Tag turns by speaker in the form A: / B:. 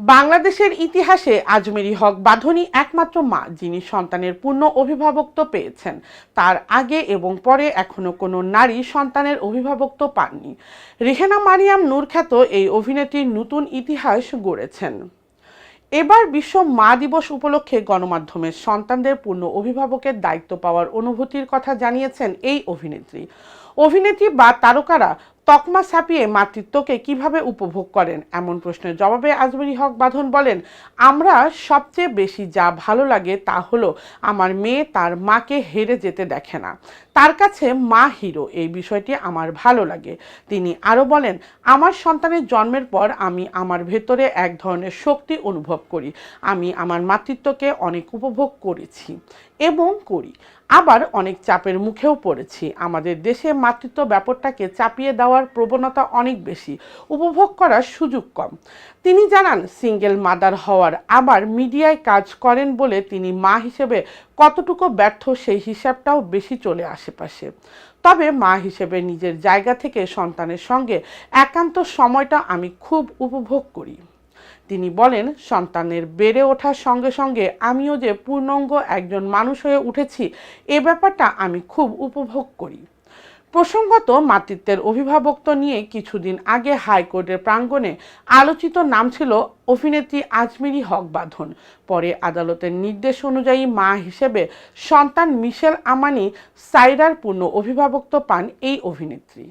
A: বাংলাদেশের ইতিহাসে আজমেরী হক বাঁধনই একমাত্র মা যিনি সন্তানের পূর্ণ অভিভাবকত্ব পেয়েছেন। তার আগে এবং পরে এখনো কোনো নারী সন্তানের অভিভাবকত্ব পাননি। রেহেনা মারিয়াম নূর খ্যাত এই অভিনেত্রী নতুন ইতিহাস গড়েছেন। এবার বিশ্ব মা দিবস উপলক্ষে গণমাধ্যমে সন্তানদের পূর্ণ অভিভাবকের দায়িত্ব পাওয়ার অনুভূতির কথা জানিয়েছেন এই অভিনেত্রী বা তারকারা তকমা ছাপিয়ে মাতৃত্বকে কিভাবে উপভোগ করেন এমন প্রশ্নের জবাবে আজমেরী হক বাঁধন বলেন, আমরা সবচেয়ে বেশি যা ভালো লাগে তা হলো আমার মেয়ে তার মাকে হেরে যেতে দেখে না। তার কাছে মা হিরো, এই বিষয়টি আমার ভালো লাগে। তিনি আরও বলেন, আমার সন্তানের জন্মের পর আমি আমার ভেতরে এক ধরনের শক্তি অনুভব করি। আমি আমার মাতৃত্বকে অনেক উপভোগ করেছি এবং করি, আবার অনেক চাপের মুখেও পড়েছি। আমাদের দেশে মাতৃত্ব ব্যাপারটাকে চাপিয়ে দেওয়ার প্রবণতা অনেক বেশি, উপভোগ করার সুযোগ কম। তিনি জানান, সিঙ্গেল মাদার হওয়ার আবার মিডিয়ায় কাজ করেন বলে তিনি মা হিসেবে কতটুকু ব্যর্থ সেই হিসাবটাও বেশি চলে আশেপাশে। তবে মা হিসেবে নিজের জায়গা থেকে সন্তানের সঙ্গে একান্ত সময়টা আমি খুব উপভোগ করি। তিনি বলেন, সন্তানের বেড়ে ওঠার সঙ্গে সঙ্গে আমিও যে পূর্ণাঙ্গ একজন মানুষ হয়ে উঠেছি এ ব্যাপারটা আমি খুব উপভোগ করি। প্রসঙ্গত, মাতৃত্বের অভিভাবকত্ব নিয়ে কিছুদিন আগে হাইকোর্টের প্রাঙ্গণে আলোচিত নাম ছিল অভিনেত্রী আজমেরী হক বাঁধন। পরে আদালতের নির্দেশ অনুযায়ী মা হিসেবে সন্তান মিশেল আমানি সাইরার পূর্ণ অভিভাবকত্ব পান এই অভিনেত্রী।